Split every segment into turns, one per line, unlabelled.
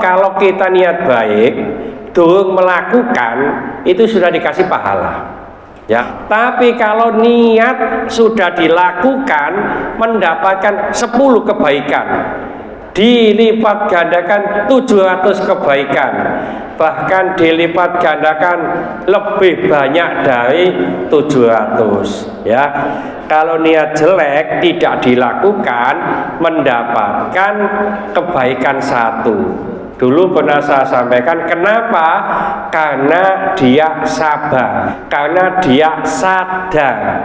kalau kita niat baik, durung melakukan, itu sudah dikasih pahala. Ya, tapi kalau niat sudah dilakukan, mendapatkan 10 kebaikan, dilipat gandakan 700 kebaikan, bahkan dilipat gandakan lebih banyak dari 700. Ya, kalau niat jelek tidak dilakukan, mendapatkan kebaikan 1. Dulu pernah saya sampaikan, kenapa? Karena dia sabar, karena dia sadar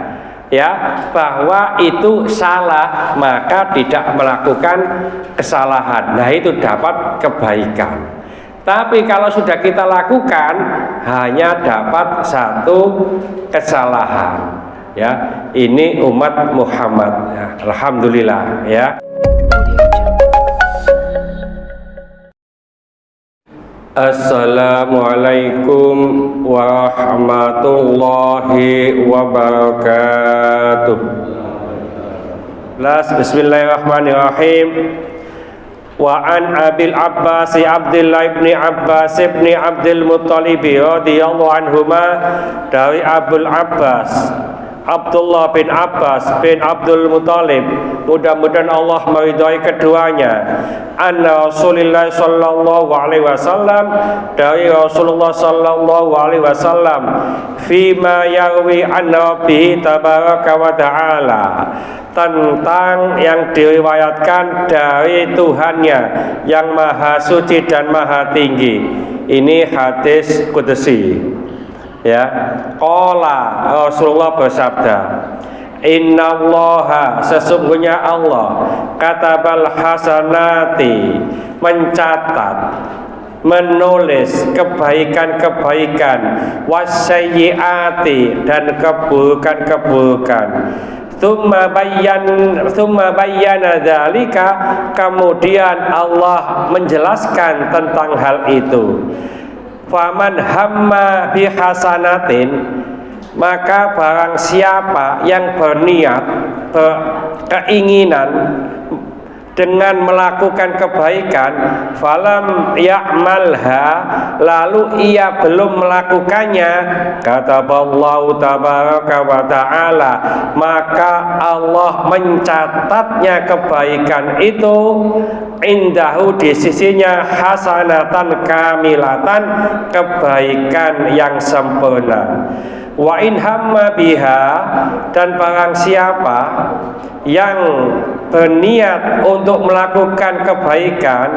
ya bahwa itu salah, maka tidak melakukan kesalahan. Nah, itu dapat kebaikan. Tapi kalau sudah kita lakukan, hanya dapat 1 kesalahan. Ya, ini umat Muhammad. Ya, alhamdulillah ya. Assalamualaikum warahmatullahi wabarakatuh. Bismillahirrahmanirrahim. Wa an Abil Abbas Abdullah ibn Abbas ibn Abdul Muttalib radhiyallahu anhuma, dari Abul Abbas Abdullah bin Abbas bin Abdul Muttalib, mudah-mudahan Allah meridhai keduanya, anna Rasulullah sallallahu alaihi wasallam, dari Rasulullah sallallahu alaihi wasallam, fima yarwi an rabbih tabaraka wa ta'ala, tentang yang diriwayatkan dari Tuhannya yang maha suci dan maha tinggi. Ini hadis qudsi. Ya, qala, Rasulullah bersabda, innallaha, sesungguhnya Allah, katabal hasanati, mencatat, menulis kebaikan-kebaikan, wasayyiati, dan keburukan-keburukan. Tsumma bayyana dzalika, kemudian Allah menjelaskan tentang hal itu. Faman hamma bihasanatin, maka barang siapa yang berniat, berkeinginan dengan melakukan kebaikan, falam ya'malha, lalu ia belum melakukannya, kataballahu tabaraka wa ta'ala, maka Allah mencatatnya kebaikan itu, indahu, di sisinya, hasanatan kamilatan, kebaikan yang sempurna. Wa in hamma biha, dan barang siapa yang berniat untuk melakukan kebaikan,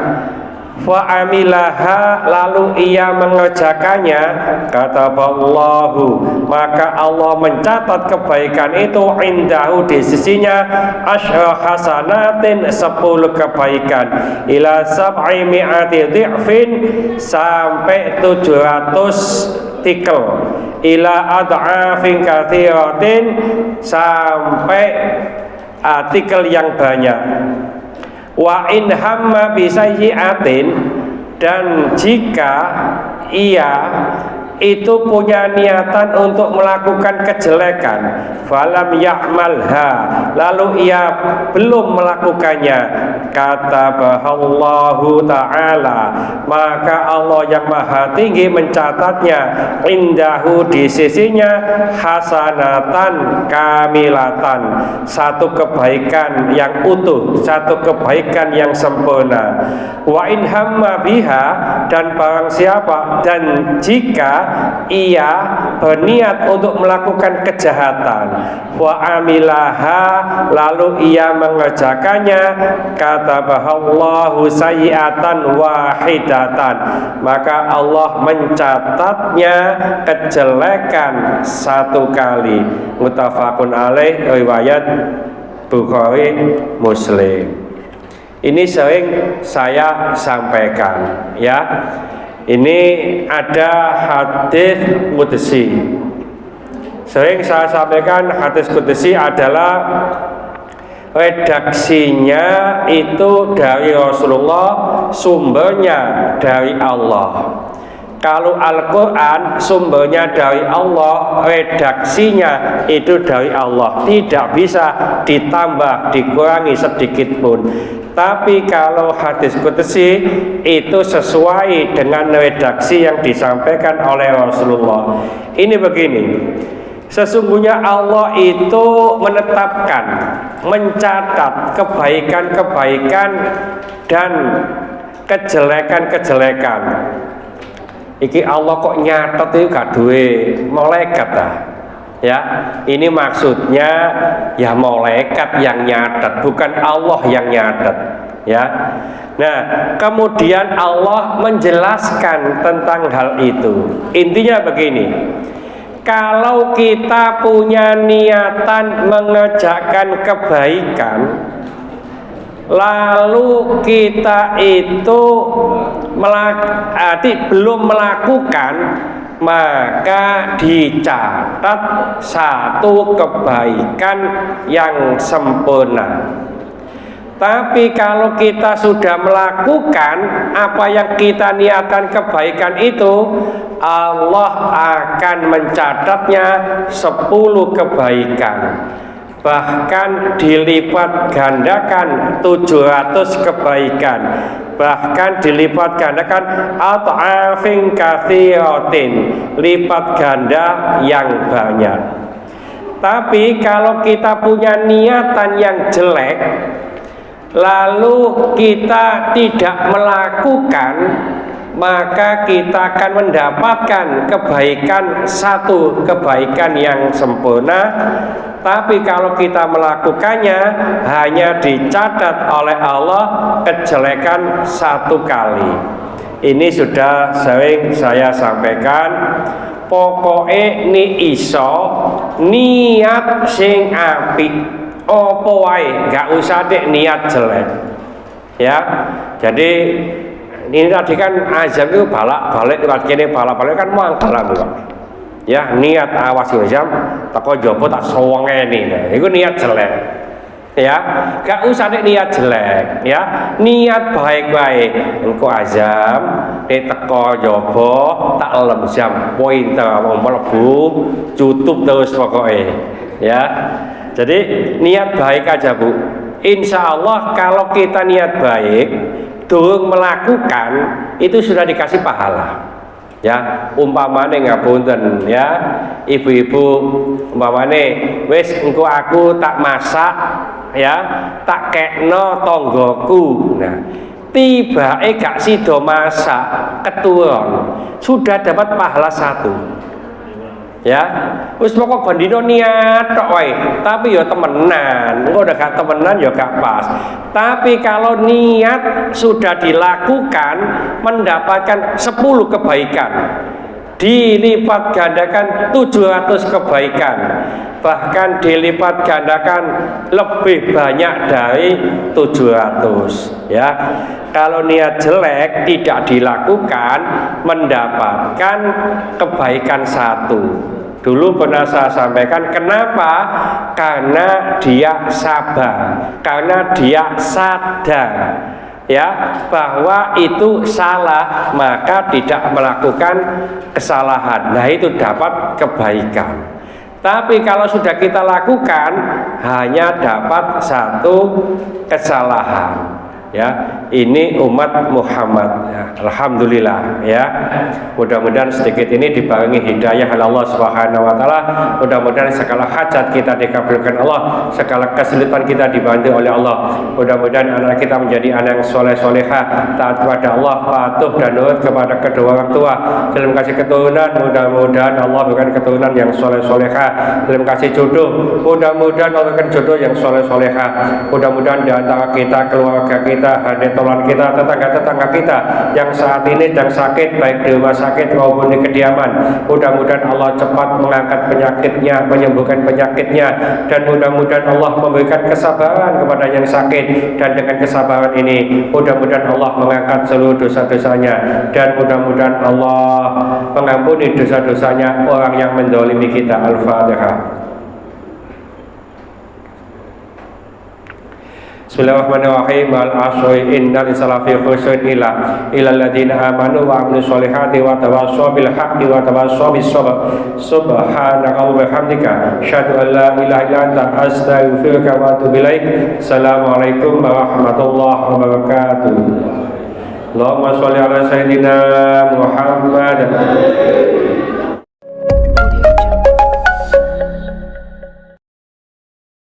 fa amilaha, lalu ia mengerjakannya, kataballahu, maka Allah mencatat kebaikan itu, indahu, di sisinya, asyra hasanatin, 10 kebaikan, ila sab'i mi'ati dhi'fin, sampai 700 tikel, ila ad'afin katsiratin, sampai artikel yang banyak. Wa in hamma bisayyi'atin, dan jika ia itu punya niatan untuk melakukan kejelekan, falam ya'malha, lalu ia belum melakukannya, kataballahu ta'ala, maka Allah yang maha tinggi mencatatnya, indahu, di sisinya, hasanatan kamilatan, 1 kebaikan yang utuh, 1 kebaikan yang sempurna. Wa in hamma biha, dan barang siapa, dan jika ia berniat untuk melakukan kejahatan, wa amilaha, lalu ia mengerjakannya, katabahallahu sayyi'atan wahidatan, maka Allah mencatatnya kejelekan 1 kali. Muttafaqun alaih, riwayat Bukhari Muslim. Ini sering saya sampaikan ya. Ini ada hadis qudsi. Sering saya sampaikan, hadis qudsi adalah redaksinya itu dari Rasulullah, sumbernya dari Allah. Kalau Al-Quran sumbernya dari Allah, redaksinya itu dari Allah, tidak bisa ditambah, dikurangi sedikit pun. Tapi kalau hadis qudsi itu sesuai dengan redaksi yang disampaikan oleh Rasulullah. Ini begini, sesungguhnya Allah itu menetapkan, mencatat kebaikan-kebaikan dan kejelekan-kejelekan. Iki Allah kok nyatet itu gak duwe malaikat ah. Ya, ini maksudnya ya malaikat yang nyatet, bukan Allah yang nyatet. Ya. Nah, kemudian Allah menjelaskan tentang hal itu. Intinya begini. Kalau kita punya niatan mengerjakan kebaikan, lalu kita itu belum melakukan, maka dicatat satu kebaikan yang sempurna. Tapi kalau kita sudah melakukan apa yang kita niatkan kebaikan itu, Allah akan mencatatnya 10 kebaikan. Bahkan dilipat gandakan 700 kebaikan, bahkan dilipat gandakan at'afin katsiratin, lipat ganda yang banyak. Tapi kalau kita punya niatan yang jelek, lalu kita tidak melakukan, maka kita akan mendapatkan satu kebaikan yang sempurna. Tapi kalau kita melakukannya, hanya dicatat oleh Allah kejelekan 1 kali. Ini sudah sering saya sampaikan. Pokoknya ni iso niat sing apik, opo wae, gak usah dek niat jelek. Ya, jadi ini tadi kan azam itu balak-balik, kene balak-balik kan mangkal lah. Ya, niat awas azam teko jopo tak sowongeni. Nah, itu niat jelek. Ya, gak usah dek niat jelek, ya. Niat baik-baik. Engko azam nek teko jopo tak lem jam pointer mlebu cutup terus pokoknya. Ya. Jadi niat baik aja, Bu. Insya Allah kalau kita niat baik, durung melakukan, itu sudah dikasih pahala. Ya, umpamane ngapunten ya, ibu-ibu umpamane wis engko aku tak masak ya, tak kekno tonggoku. Nah, tibake gak sido masak, keturun, sudah dapat pahala 1. Ya, wis pokok bandino niat tok wae, tapi ya temenan. Engko udah gak temenan ya gak pas. Tapi kalau niat sudah dilakukan, mendapatkan 10 kebaikan, dilipat gandakan 700 kebaikan, bahkan dilipat gandakan lebih banyak dari 700. Ya, kalau niat jelek tidak dilakukan, mendapatkan kebaikan 1. Dulu pernah saya sampaikan, kenapa? Karena dia sabar, karena dia sadar ya bahwa itu salah, maka tidak melakukan kesalahan. Nah, itu dapat kebaikan. Tapi kalau sudah kita lakukan, hanya dapat 1 kesalahan. Ya, ini umat Muhammad. Ya, alhamdulillah ya. Mudah-mudahan sedikit ini dibarengi hidayah oleh Allah Subhanahu wa taala. Mudah-mudahan segala hajat kita dikabulkan Allah, segala kesulitan kita dibantu oleh Allah. Mudah-mudahan anak kita menjadi anak yang soleh-solehah, taat kepada Allah, patuh dan nurut kepada kedua orang tua. Dalam kasih keturunan, mudah-mudahan Allah berikan keturunan yang soleh-solehah. Dalam kasih jodoh, mudah-mudahan Allah berikan jodoh yang soleh-solehah. Mudah-mudahan di antara kita, keluarga kita, hadetolan kita, tetangga-tetangga kita yang saat ini sedang sakit, baik di rumah sakit maupun di kediaman, mudah-mudahan Allah cepat mengangkat penyakitnya, menyembuhkan penyakitnya, dan mudah-mudahan Allah memberikan kesabaran kepada yang sakit. Dan dengan kesabaran ini, mudah-mudahan Allah mengangkat seluruh dosa-dosanya, dan mudah-mudahan Allah mengampuni dosa-dosanya orang yang mendolimi kita. Al-Fatihah. Bismillahirrahmanirrahim. Al-asri innal insana lafi khusrin illa alladziina aamanu wa 'amilus sholihati wa tawassaw bil haqqi wa tawassaw bis sabr. Subhanaka wa bihamdika asyhadu an la ilaha illa anta astaghfiruka wa atubu ilaik. Assalamualaikum warahmatullahi wabarakatuh. Allahumma sholli ala sayyidina Muhammad